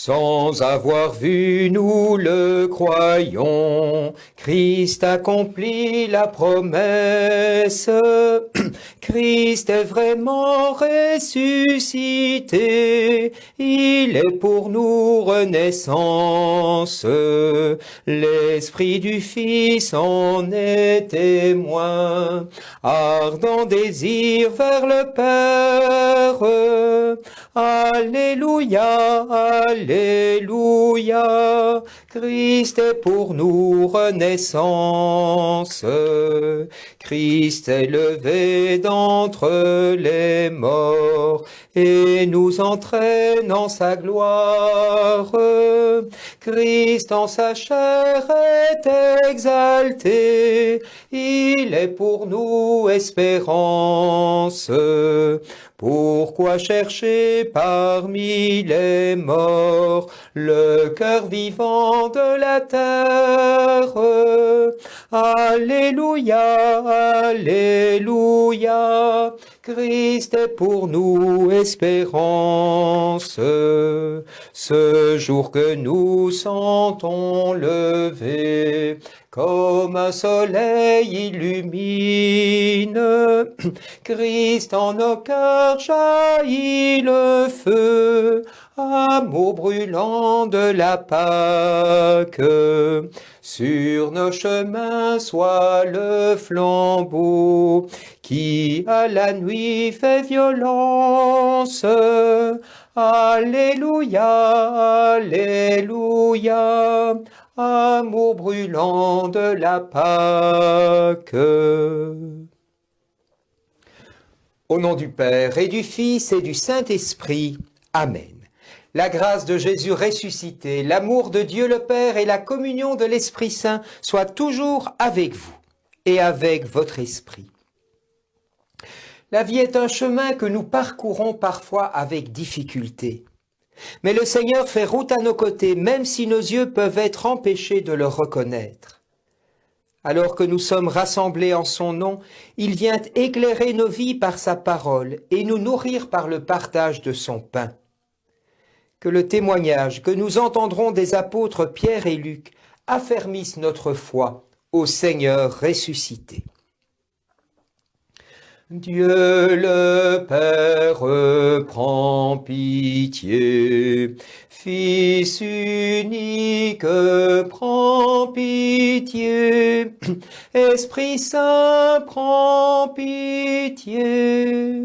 Sans avoir vu, nous le croyons, Christ accomplit la promesse. Christ est vraiment ressuscité, il est pour nous renaissance. L'Esprit du Fils en est témoin, ardent désir vers le Père. Alléluia, Alléluia, Christ est pour nous renaissance. Christ est levé d'entre les morts et nous entraîne en sa gloire. Christ en sa chair est exalté, il est pour nous espérance. Pourquoi chercher parmi les morts le cœur vivant de la terre? Alléluia, Alléluia, Christ est pour nous espérance. Ce jour que nous sentons lever, comme un soleil illumine, Christ en nos cœurs jaillit le feu, amour brûlant de la Pâque. Sur nos chemins soit le flambeau qui à la nuit fait violence. Alléluia, Alléluia, amour brûlant de la Pâque. Au nom du Père et du Fils et du Saint-Esprit. Amen. La grâce de Jésus ressuscité, l'amour de Dieu le Père et la communion de l'Esprit Saint soient toujours avec vous et avec votre esprit. La vie est un chemin que nous parcourons parfois avec difficulté. Mais le Seigneur fait route à nos côtés, même si nos yeux peuvent être empêchés de le reconnaître. Alors que nous sommes rassemblés en son nom, il vient éclairer nos vies par sa parole et nous nourrir par le partage de son pain. Que le témoignage que nous entendrons des apôtres Pierre et Luc affermisse notre foi au Seigneur ressuscité. Dieu le Père prend pitié, Fils unique prend pitié, Esprit Saint prend pitié.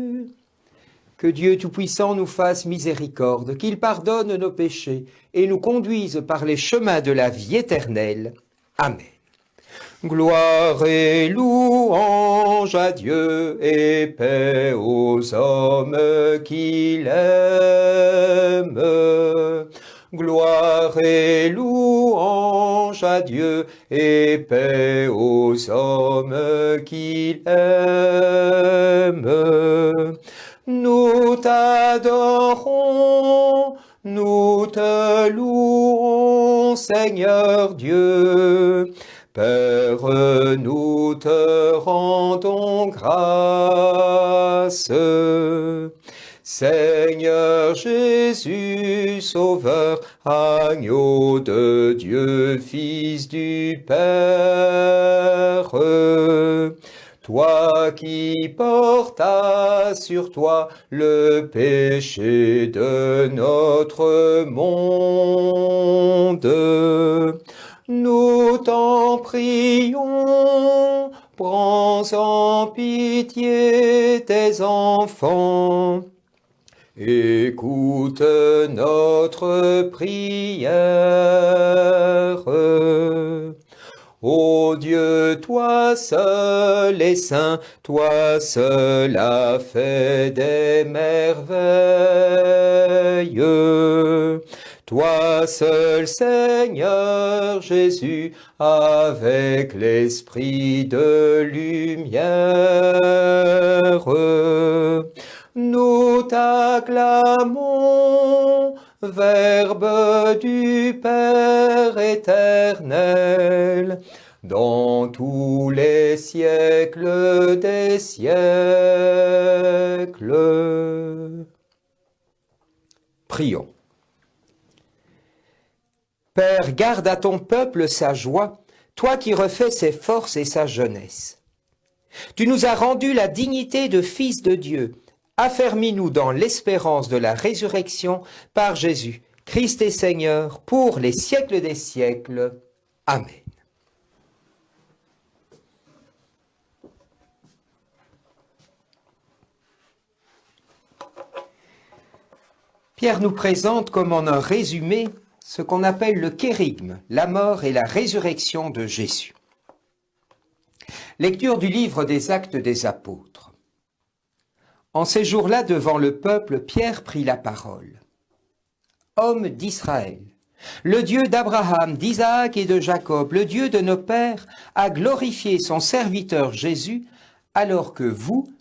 Que Dieu Tout-Puissant nous fasse miséricorde, qu'il pardonne nos péchés et nous conduise par les chemins de la vie éternelle. Amen. Gloire et louange à Dieu et paix aux hommes qu'il aime. Gloire et louange à Dieu et paix aux hommes qu'il aime. Nous t'adorons, nous te louons, Seigneur Dieu. Père, nous te rendons grâce. Seigneur Jésus, Sauveur, agneau de Dieu, Fils du Père, toi qui portas sur toi le péché de notre monde, nous t'en prions, prends en pitié tes enfants. Écoute notre prière. Ô Dieu, toi seul es saint, toi seul as fait des merveilles. Toi seul, Seigneur Jésus, avec l'esprit de lumière, nous t'acclamons, Verbe du Père éternel, dans tous les siècles des siècles. Prions. Père, garde à ton peuple sa joie, toi qui refais ses forces et sa jeunesse. Tu nous as rendu la dignité de fils de Dieu. Affermis-nous dans l'espérance de la résurrection par Jésus, Christ et Seigneur, pour les siècles des siècles. Amen. Pierre nous présente comme en un résumé ce qu'on appelle le kérygme, la mort et la résurrection de Jésus. Lecture du livre des Actes des Apôtres. En ces jours-là, devant le peuple, Pierre prit la parole. Homme d'Israël, le Dieu d'Abraham, d'Isaac et de Jacob, le Dieu de nos pères, a glorifié son serviteur Jésus, alors que vous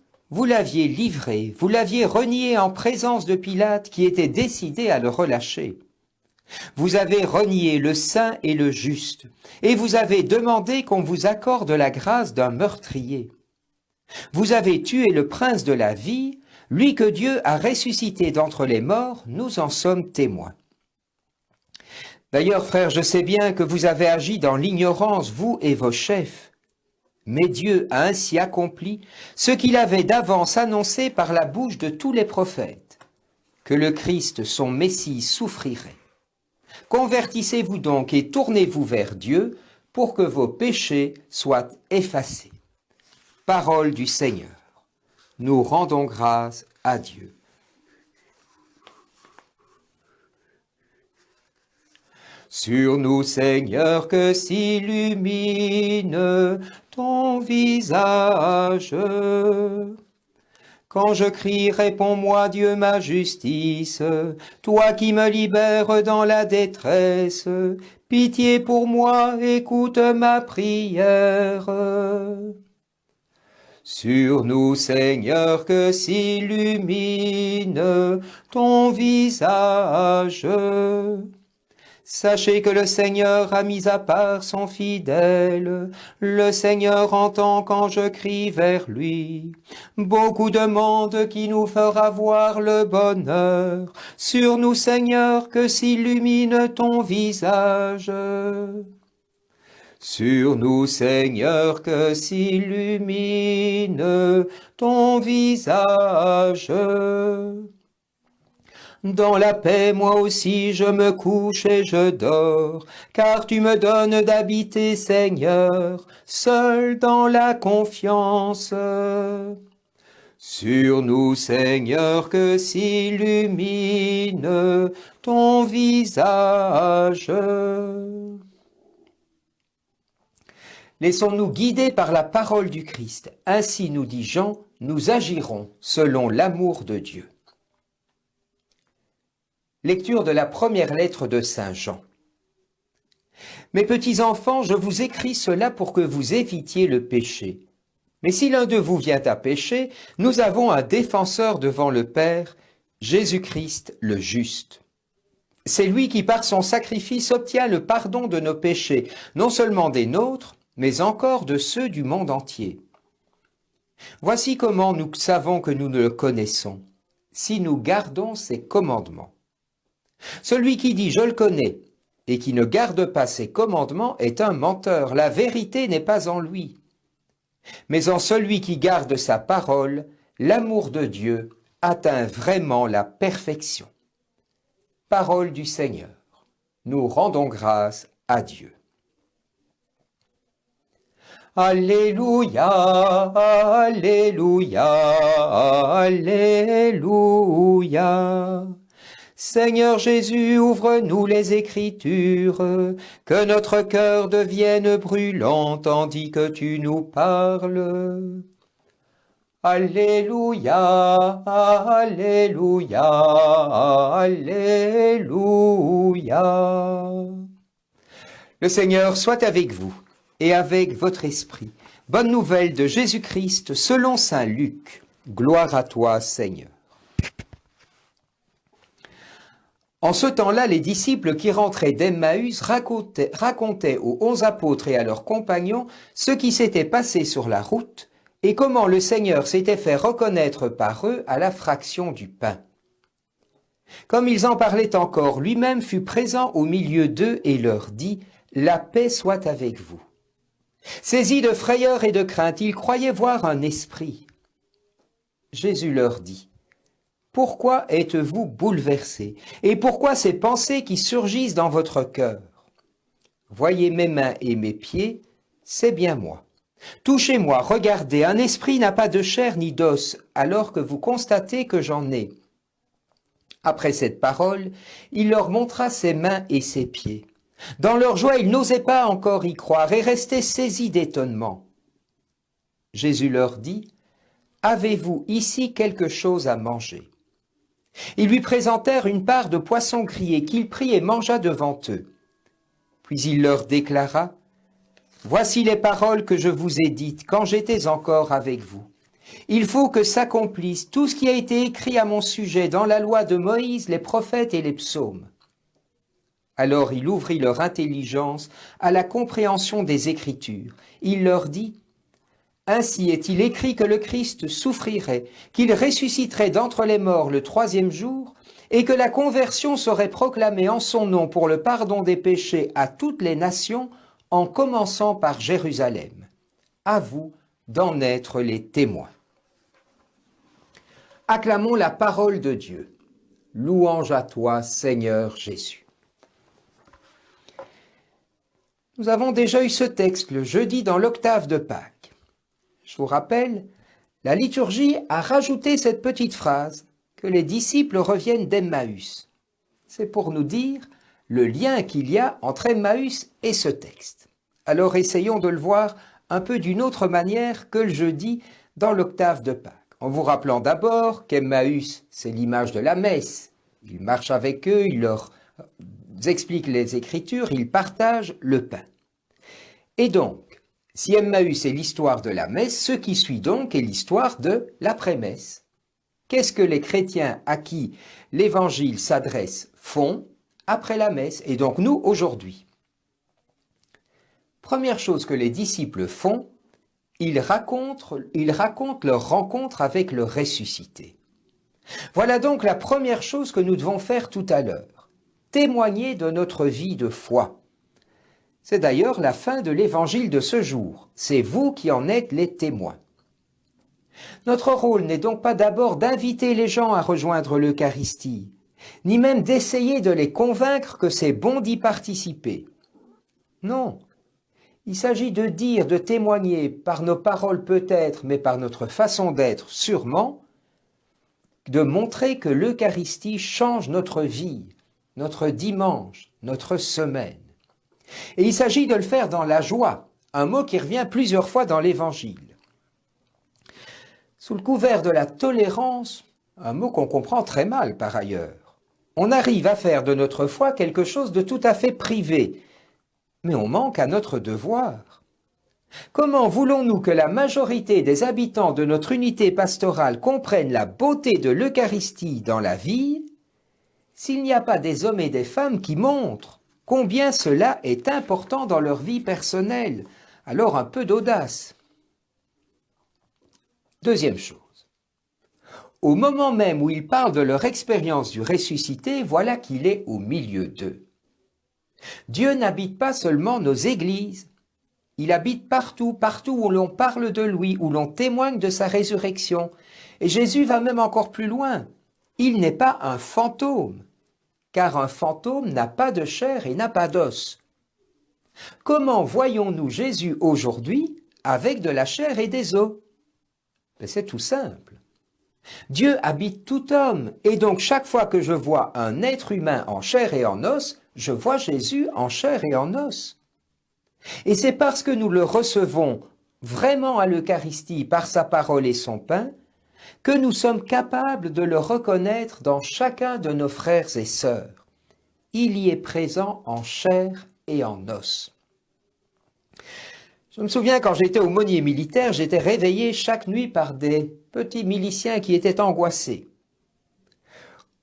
l'aviez livré, vous l'aviez renié en présence de Pilate, qui était décidé à le relâcher. Vous avez renié le saint et le juste, et vous avez demandé qu'on vous accorde la grâce d'un meurtrier. Vous avez tué le prince de la vie, lui que Dieu a ressuscité d'entre les morts, nous en sommes témoins. D'ailleurs, frères, je sais bien que vous avez agi dans l'ignorance, vous et vos chefs. Mais Dieu a ainsi accompli ce qu'il avait d'avance annoncé par la bouche de tous les prophètes, que le Christ, son Messie, souffrirait. Convertissez-vous donc et tournez-vous vers Dieu pour que vos péchés soient effacés. Parole du Seigneur. Nous rendons grâce à Dieu. Sur nous, Seigneur, que s'illumine ton visage. Quand je crie, réponds-moi, Dieu, ma justice. Toi qui me libères dans la détresse, pitié pour moi, écoute ma prière. Sur nous, Seigneur, que s'illumine ton visage. Sachez que le Seigneur a mis à part son fidèle. Le Seigneur entend quand je crie vers lui. Beaucoup de monde qui nous fera voir le bonheur. Sur nous, Seigneur, que s'illumine ton visage. Sur nous, Seigneur, que s'illumine ton visage. Dans la paix, moi aussi, je me couche et je dors, car tu me donnes d'habiter, Seigneur, seul dans la confiance. Sur nous, Seigneur, que s'illumine ton visage. Laissons-nous guider par la parole du Christ. Ainsi, nous dit Jean, nous agirons selon l'amour de Dieu. Lecture de la première lettre de Saint Jean. Mes petits enfants, je vous écris cela pour que vous évitiez le péché. Mais si l'un de vous vient à pécher, nous avons un défenseur devant le Père, Jésus-Christ le juste. C'est lui qui par son sacrifice obtient le pardon de nos péchés, non seulement des nôtres, mais encore de ceux du monde entier. Voici comment nous savons que nous le connaissons, si nous gardons ses commandements. Celui qui dit « je le connais » et qui ne garde pas ses commandements est un menteur, la vérité n'est pas en lui. Mais en celui qui garde sa parole, l'amour de Dieu atteint vraiment la perfection. Parole du Seigneur. Nous rendons grâce à Dieu. Alléluia, Alléluia, Alléluia. Seigneur Jésus, ouvre-nous les Écritures, que notre cœur devienne brûlant tandis que tu nous parles. Alléluia, Alléluia, Alléluia. Le Seigneur soit avec vous et avec votre esprit. Bonne nouvelle de Jésus-Christ selon saint Luc. Gloire à toi, Seigneur. En ce temps-là, les disciples qui rentraient d'Emmaüs racontaient aux 11 apôtres et à leurs compagnons ce qui s'était passé sur la route et comment le Seigneur s'était fait reconnaître par eux à la fraction du pain. Comme ils en parlaient encore, lui-même fut présent au milieu d'eux et leur dit, « La paix soit avec vous. » Saisis de frayeur et de crainte, ils croyaient voir un esprit. Jésus leur dit, « Pourquoi êtes-vous bouleversés? Et pourquoi ces pensées qui surgissent dans votre cœur? Voyez mes mains et mes pieds, c'est bien moi. Touchez-moi, regardez, un esprit n'a pas de chair ni d'os, alors que vous constatez que j'en ai. » Après cette parole, il leur montra ses mains et ses pieds. Dans leur joie, ils n'osaient pas encore y croire et restaient saisis d'étonnement. Jésus leur dit, « Avez-vous ici quelque chose à manger ?» Ils lui présentèrent une part de poisson grillé qu'il prit et mangea devant eux. Puis il leur déclara, « Voici les paroles que je vous ai dites quand j'étais encore avec vous. Il faut que s'accomplisse tout ce qui a été écrit à mon sujet dans la loi de Moïse, les prophètes et les psaumes. » Alors il ouvrit leur intelligence à la compréhension des Écritures. Il leur dit, « Ainsi est-il écrit que le Christ souffrirait, qu'il ressusciterait d'entre les morts le 3e jour, et que la conversion serait proclamée en son nom pour le pardon des péchés à toutes les nations, en commençant par Jérusalem. À vous d'en être les témoins. » Acclamons la parole de Dieu. Louange à toi, Seigneur Jésus. Nous avons déjà eu ce texte le jeudi dans l'octave de Pâques. Je vous rappelle, la liturgie a rajouté cette petite phrase que les disciples reviennent d'Emmaüs. C'est pour nous dire le lien qu'il y a entre Emmaüs et ce texte. Alors essayons de le voir un peu d'une autre manière que le jeudi dans l'octave de Pâques. En vous rappelant d'abord qu'Emmaüs, c'est l'image de la messe. Il marche avec eux, il leur explique les Écritures, il partage le pain. Et donc, si Emmaüs est l'histoire de la messe, ce qui suit donc est l'histoire de l'après-messe. Qu'est-ce que les chrétiens à qui l'Évangile s'adresse font après la messe, et donc nous aujourd'hui? Première chose que les disciples font, ils racontent leur rencontre avec le ressuscité. Voilà donc la première chose que nous devons faire tout à l'heure, témoigner de notre vie de foi. C'est d'ailleurs la fin de l'évangile de ce jour, c'est vous qui en êtes les témoins. Notre rôle n'est donc pas d'abord d'inviter les gens à rejoindre l'Eucharistie, ni même d'essayer de les convaincre que c'est bon d'y participer. Non, il s'agit de dire, de témoigner par nos paroles peut-être, mais par notre façon d'être sûrement, de montrer que l'Eucharistie change notre vie, notre dimanche, notre semaine. Et il s'agit de le faire dans la joie, un mot qui revient plusieurs fois dans l'Évangile. Sous le couvert de la tolérance, un mot qu'on comprend très mal par ailleurs, on arrive à faire de notre foi quelque chose de tout à fait privé, mais on manque à notre devoir. Comment voulons-nous que la majorité des habitants de notre unité pastorale comprennent la beauté de l'Eucharistie dans la vie, s'il n'y a pas des hommes et des femmes qui montrent combien cela est important dans leur vie personnelle? Alors un peu d'audace. Deuxième chose. Au moment même où ils parlent de leur expérience du ressuscité, voilà qu'il est au milieu d'eux. Dieu n'habite pas seulement nos églises, il habite partout, partout où l'on parle de lui, où l'on témoigne de sa résurrection. Et Jésus va même encore plus loin. Il n'est pas un fantôme, car un fantôme n'a pas de chair et n'a pas d'os. Comment voyons-nous Jésus aujourd'hui avec de la chair et des os? C'est tout simple. Dieu habite tout homme, et donc chaque fois que je vois un être humain en chair et en os, je vois Jésus en chair et en os. Et c'est parce que nous le recevons vraiment à l'Eucharistie par sa parole et son pain, que nous sommes capables de le reconnaître dans chacun de nos frères et sœurs. Il y est présent en chair et en os. Je me souviens quand j'étais aumônier militaire, j'étais réveillé chaque nuit par des petits miliciens qui étaient angoissés.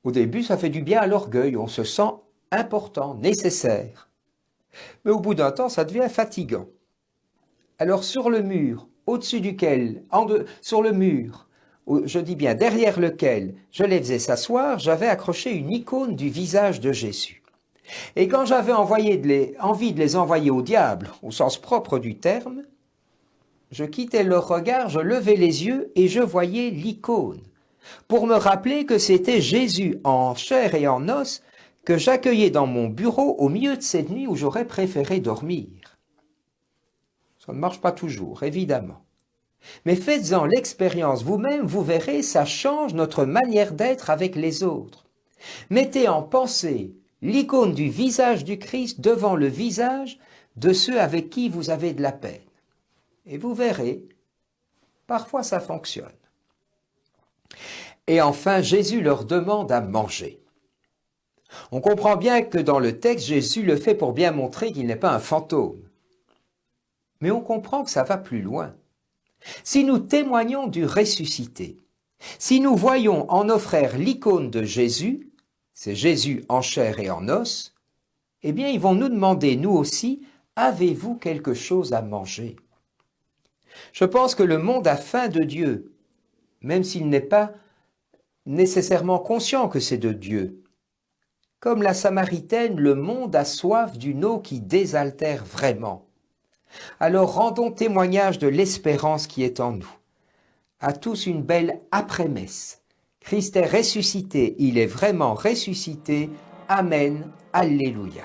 Au début, ça fait du bien à l'orgueil, on se sent important, nécessaire. Mais au bout d'un temps, ça devient fatigant. Alors sur le mur, au-dessus duquel, sur le mur, je dis bien derrière lequel je les faisais s'asseoir, j'avais accroché une icône du visage de Jésus. Et quand j'avais envie de les envoyer au diable, au sens propre du terme, je quittais leur regard, je levais les yeux et je voyais l'icône, pour me rappeler que c'était Jésus en chair et en os que j'accueillais dans mon bureau au milieu de cette nuit où j'aurais préféré dormir. Ça ne marche pas toujours, évidemment. Mais faites-en l'expérience vous-même, vous verrez, ça change notre manière d'être avec les autres. Mettez en pensée l'icône du visage du Christ devant le visage de ceux avec qui vous avez de la peine. Et vous verrez, parfois ça fonctionne. Et enfin, Jésus leur demande à manger. On comprend bien que dans le texte, Jésus le fait pour bien montrer qu'il n'est pas un fantôme. Mais on comprend que ça va plus loin. Si nous témoignons du ressuscité, si nous voyons en nos frères l'icône de Jésus, c'est Jésus en chair et en os, eh bien ils vont nous demander, nous aussi, avez-vous quelque chose à manger? Je pense que le monde a faim de Dieu, même s'il n'est pas nécessairement conscient que c'est de Dieu. Comme la Samaritaine, le monde a soif d'une eau qui désaltère vraiment. Alors rendons témoignage de l'espérance qui est en nous. À tous une belle après-messe. Christ est ressuscité, il est vraiment ressuscité. Amen, Alléluia.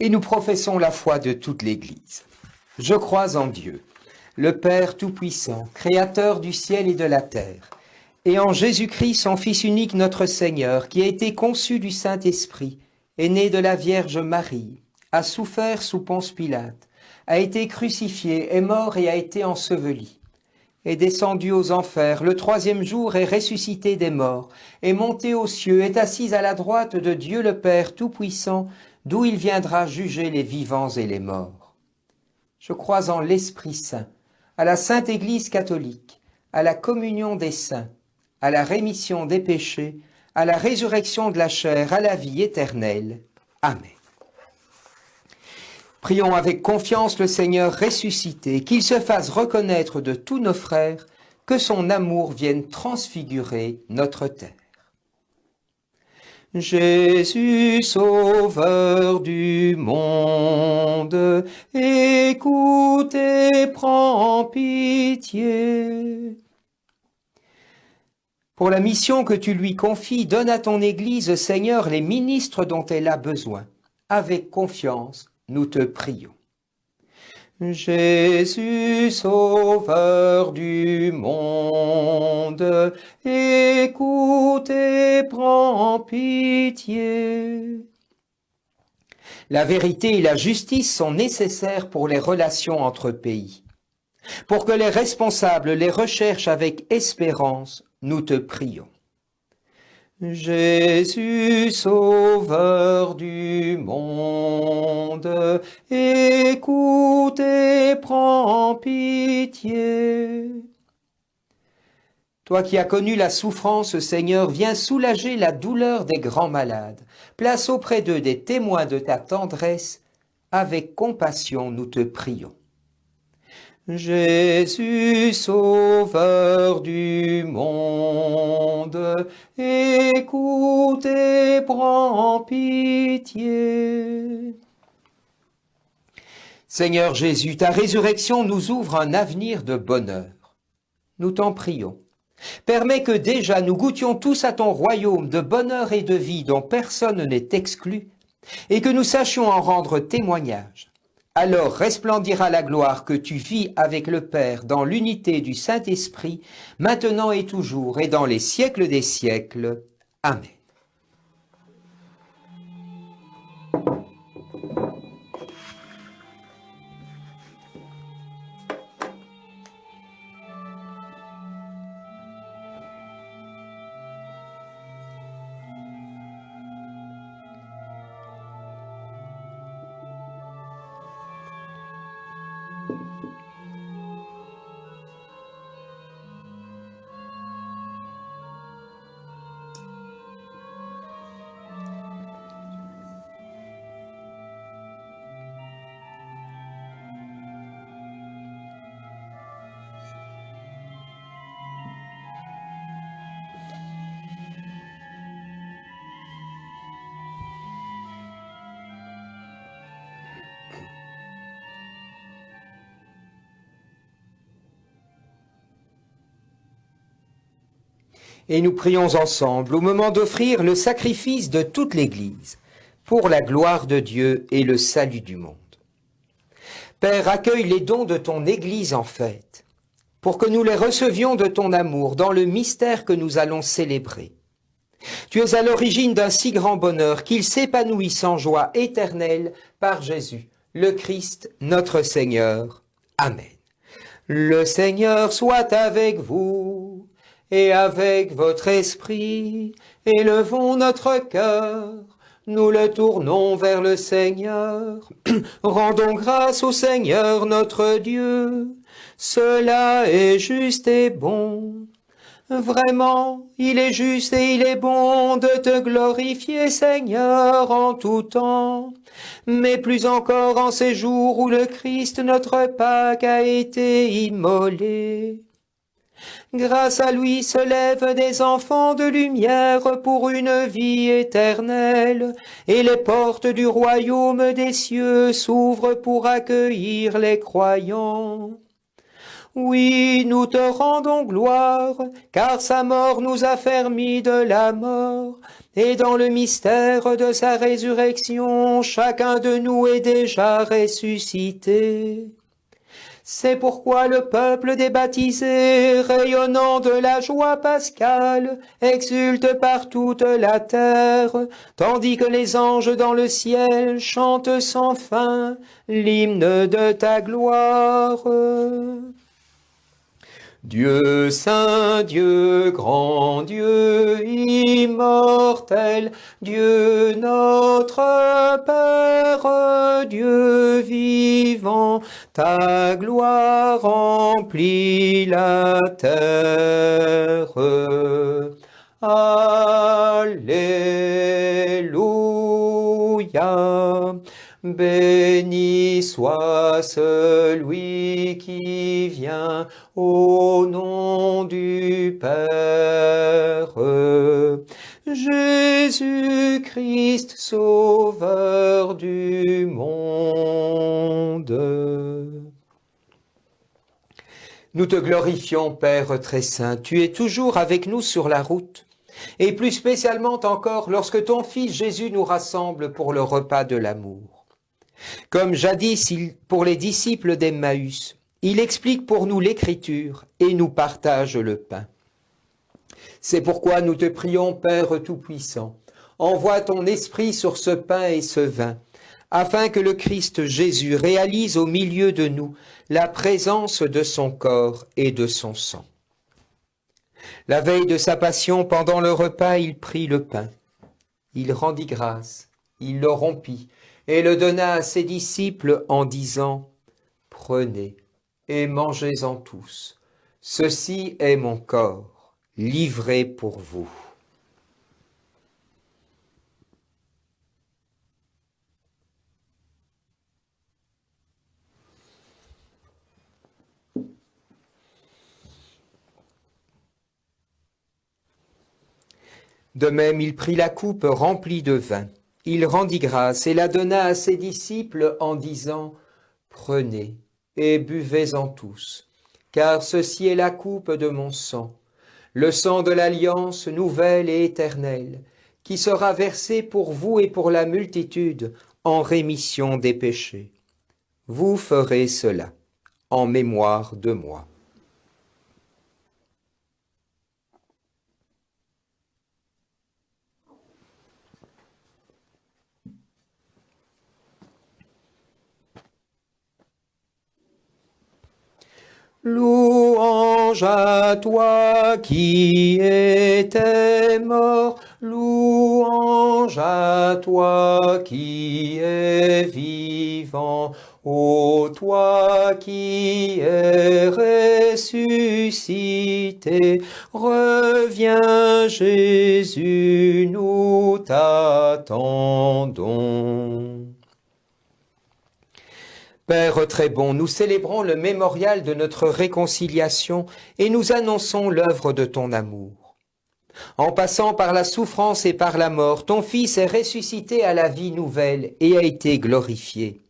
Et nous professons la foi de toute l'Église. Je crois en Dieu, le Père Tout-Puissant, Créateur du ciel et de la terre, et en Jésus-Christ, son Fils unique, notre Seigneur, qui a été conçu du Saint-Esprit, est né de la Vierge Marie, a souffert sous Ponce Pilate, a été crucifié, est mort et a été enseveli, est descendu aux enfers, le troisième jour est ressuscité des morts, est monté aux cieux, est assis à la droite de Dieu le Père Tout-Puissant, d'où il viendra juger les vivants et les morts. Je crois en l'Esprit Saint, à la Sainte Église catholique, à la communion des saints, à la rémission des péchés, à la résurrection de la chair, à la vie éternelle. Amen. Prions avec confiance le Seigneur ressuscité, qu'il se fasse reconnaître de tous nos frères, que son amour vienne transfigurer notre terre. Jésus, sauveur du monde, écoute et prends pitié. Pour la mission que tu lui confies, donne à ton Église, Seigneur, les ministres dont elle a besoin. Avec confiance, nous te prions. Jésus, sauveur du monde, écoute et prends pitié. La vérité et la justice sont nécessaires pour les relations entre pays. Pour que les responsables les recherchent avec espérance, nous te prions. Jésus, sauveur du monde, écoute et prends pitié. Toi qui as connu la souffrance, Seigneur, viens soulager la douleur des grands malades. Place auprès d'eux des témoins de ta tendresse. Avec compassion, nous te prions. Jésus, sauveur du monde, écoute et prends pitié. Seigneur Jésus, ta résurrection nous ouvre un avenir de bonheur. Nous t'en prions. Permets que déjà nous goûtions tous à ton royaume de bonheur et de vie dont personne n'est exclu, et que nous sachions en rendre témoignage. Alors resplendira la gloire que tu vis avec le Père dans l'unité du Saint-Esprit, maintenant et toujours, et dans les siècles des siècles. Amen. Et nous prions ensemble au moment d'offrir le sacrifice de toute l'Église, pour la gloire de Dieu et le salut du monde. Père, accueille les dons de ton Église en fête, pour que nous les recevions de ton amour dans le mystère que nous allons célébrer. Tu es à l'origine d'un si grand bonheur qu'il s'épanouisse en joie éternelle par Jésus, le Christ, notre Seigneur. Amen. Le Seigneur soit avec vous et avec votre esprit. Élevons notre cœur, nous le tournons vers le Seigneur. Rendons grâce au Seigneur notre Dieu, cela est juste et bon. Vraiment, il est juste et il est bon de te glorifier, Seigneur, en tout temps, mais plus encore en ces jours où le Christ, notre Pâque, a été immolé. Grâce à lui se lèvent des enfants de lumière pour une vie éternelle, et les portes du royaume des cieux s'ouvrent pour accueillir les croyants. Oui, nous te rendons gloire, car sa mort nous a fermis de la mort, et dans le mystère de sa résurrection, chacun de nous est déjà ressuscité. C'est pourquoi le peuple des baptisés, rayonnant de la joie pascale, exulte par toute la terre, tandis que les anges dans le ciel chantent sans fin l'hymne de ta gloire. Dieu saint, Dieu grand, Dieu immortel, Dieu notre Père, Dieu vivant, ta gloire remplit la terre. Alléluia. Béni soit celui qui vient au nom du Père. Jésus-Christ, Sauveur du monde. Nous te glorifions, Père très saint. Tu es toujours avec nous sur la route. Et plus spécialement encore lorsque ton Fils Jésus nous rassemble pour le repas de l'amour. Comme jadis pour les disciples d'Emmaüs, il explique pour nous l'Écriture et nous partage le pain. C'est pourquoi nous te prions, Père Tout-Puissant, envoie ton Esprit sur ce pain et ce vin, afin que le Christ Jésus réalise au milieu de nous la présence de son corps et de son sang. La veille de sa passion, pendant le repas, il prit le pain. Il rendit grâce, il le rompit, et le donna à ses disciples en disant « Prenez et mangez-en tous, ceci est mon corps, livré pour vous. » De même, il prit la coupe remplie de vin. Il rendit grâce et la donna à ses disciples en disant « Prenez et buvez-en tous, car ceci est la coupe de mon sang, le sang de l'alliance nouvelle et éternelle, qui sera versé pour vous et pour la multitude en rémission des péchés. vous ferez cela en mémoire de moi. Louange à toi qui étais mort, louange à toi qui es vivant, ô toi qui es ressuscité, reviens Jésus, nous t'attendons. Père très bon, nous célébrons le mémorial de notre réconciliation et nous annonçons l'œuvre de ton amour. En passant par la souffrance et par la mort, ton Fils est ressuscité à la vie nouvelle et a été glorifié.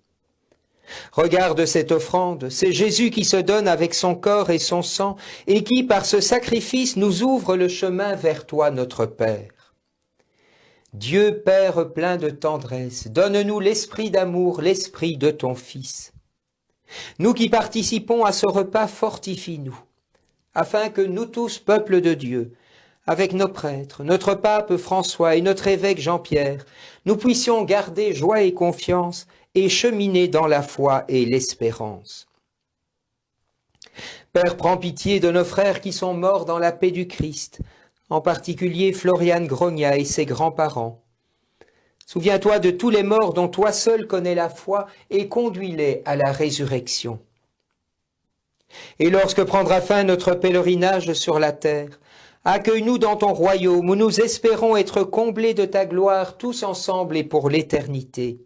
Regarde cette offrande, c'est Jésus qui se donne avec son corps et son sang et qui, par ce sacrifice, nous ouvre le chemin vers toi, notre Père. Dieu Père plein de tendresse, donne-nous l'esprit d'amour, l'esprit de ton Fils. Nous qui participons à ce repas, fortifie-nous, afin que nous tous, peuple de Dieu, avec nos prêtres, notre pape François et notre évêque Jean-Pierre, nous puissions garder joie et confiance et cheminer dans la foi et l'espérance. Père, prends pitié de nos frères qui sont morts dans la paix du Christ, en particulier Floriane Grogna et ses grands-parents. Souviens-toi de tous les morts dont toi seul connais la foi et conduis-les à la résurrection. Et lorsque prendra fin notre pèlerinage sur la terre, accueille-nous dans ton royaume où nous espérons être comblés de ta gloire tous ensemble et pour l'éternité.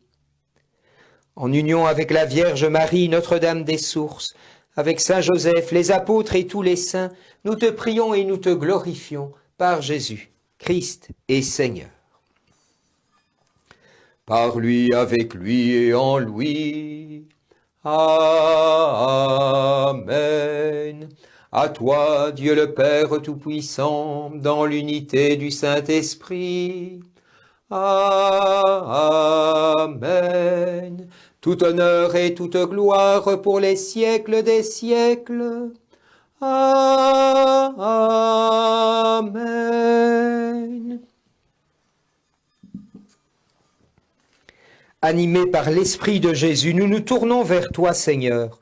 En union avec la Vierge Marie, Notre-Dame des Sources, avec Saint Joseph, les apôtres et tous les saints, nous te prions et nous te glorifions par Jésus, Christ et Seigneur. Par lui, avec lui et en lui. Amen. À toi, Dieu le Père Tout-Puissant, dans l'unité du Saint-Esprit. Amen. Tout honneur et toute gloire pour les siècles des siècles. Amen. Animés par l'Esprit de Jésus, nous nous tournons vers toi, Seigneur,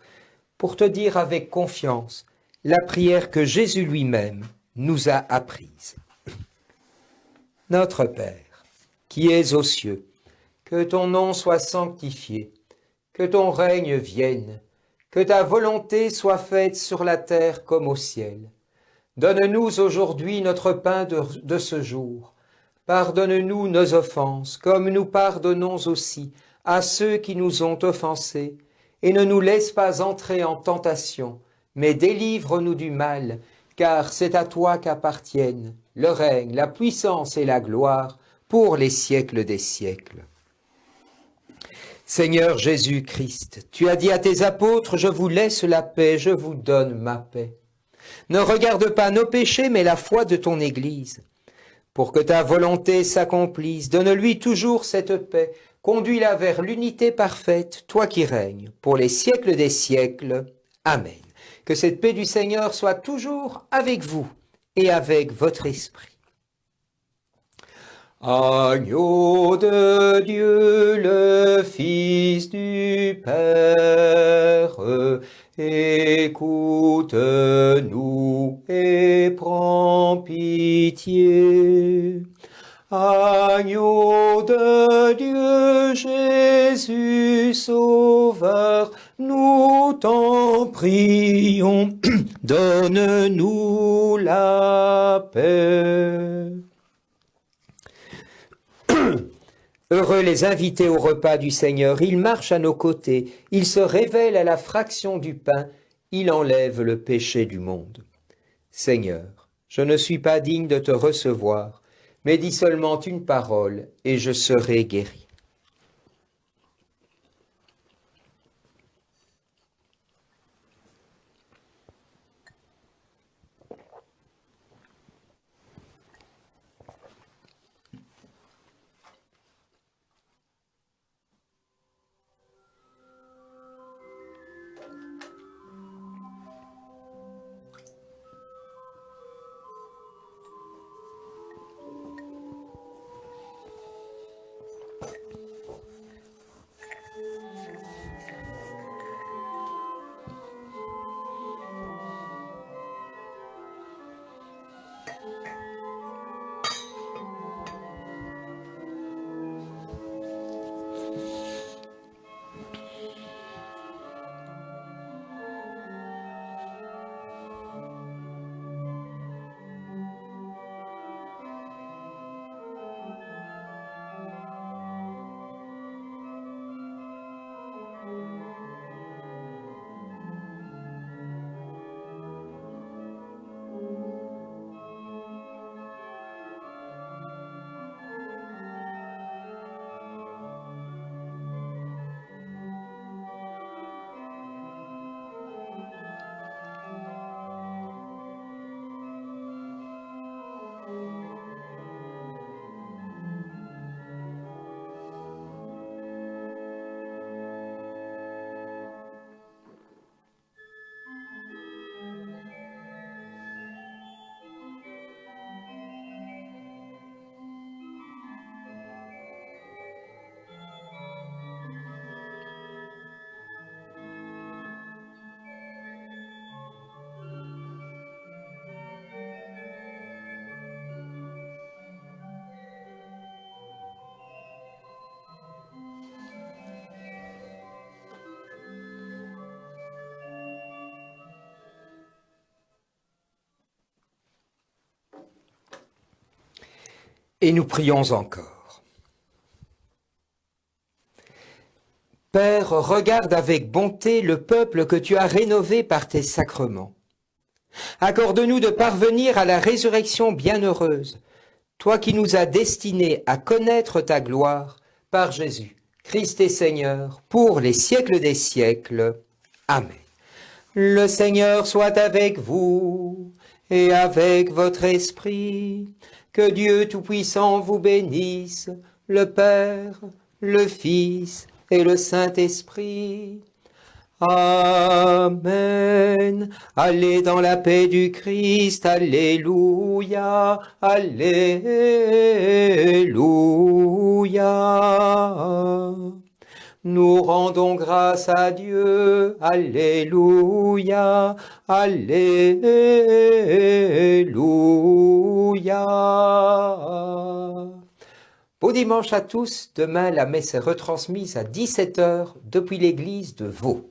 pour te dire avec confiance la prière que Jésus lui-même nous a apprise. Notre Père, qui es aux cieux, que ton nom soit sanctifié, que ton règne vienne, que ta volonté soit faite sur la terre comme au ciel. Donne-nous aujourd'hui notre pain de ce jour. Pardonne-nous nos offenses, comme nous pardonnons aussi à ceux qui nous ont offensés, et ne nous laisse pas entrer en tentation, mais délivre-nous du mal, car c'est à toi qu'appartiennent le règne, la puissance et la gloire pour les siècles des siècles. Seigneur Jésus-Christ, tu as dit à tes apôtres, je vous laisse la paix, je vous donne ma paix. Ne regarde pas nos péchés, mais la foi de ton Église. Pour que ta volonté s'accomplisse, donne-lui toujours cette paix, conduis-la vers l'unité parfaite, toi qui règnes, pour les siècles des siècles. Amen. Que cette paix du Seigneur soit toujours avec vous et avec votre esprit. Agneau de Dieu, le Fils du Père, écoute-nous et prends pitié. Agneau de Dieu, Jésus Sauveur, nous t'en prions, donne-nous la paix. Heureux les invités au repas du Seigneur, il marche à nos côtés, il se révèle à la fraction du pain, il enlève le péché du monde. Seigneur, je ne suis pas digne de te recevoir, mais dis seulement une parole et je serai guéri. Et nous prions encore. Père, regarde avec bonté le peuple que tu as rénové par tes sacrements. Accorde-nous de parvenir à la résurrection bienheureuse, toi qui nous as destinés à connaître ta gloire, par Jésus, Christ et Seigneur, pour les siècles des siècles. Amen. Le Seigneur soit avec vous et avec votre esprit. Que Dieu Tout-Puissant vous bénisse, le Père, le Fils et le Saint-Esprit. Amen. Allez dans la paix du Christ. Alléluia. Alléluia. Nous rendons grâce à Dieu. Alléluia. Alléluia. Beau dimanche à tous. Demain, la messe est retransmise à 17h depuis l'église de Vaux.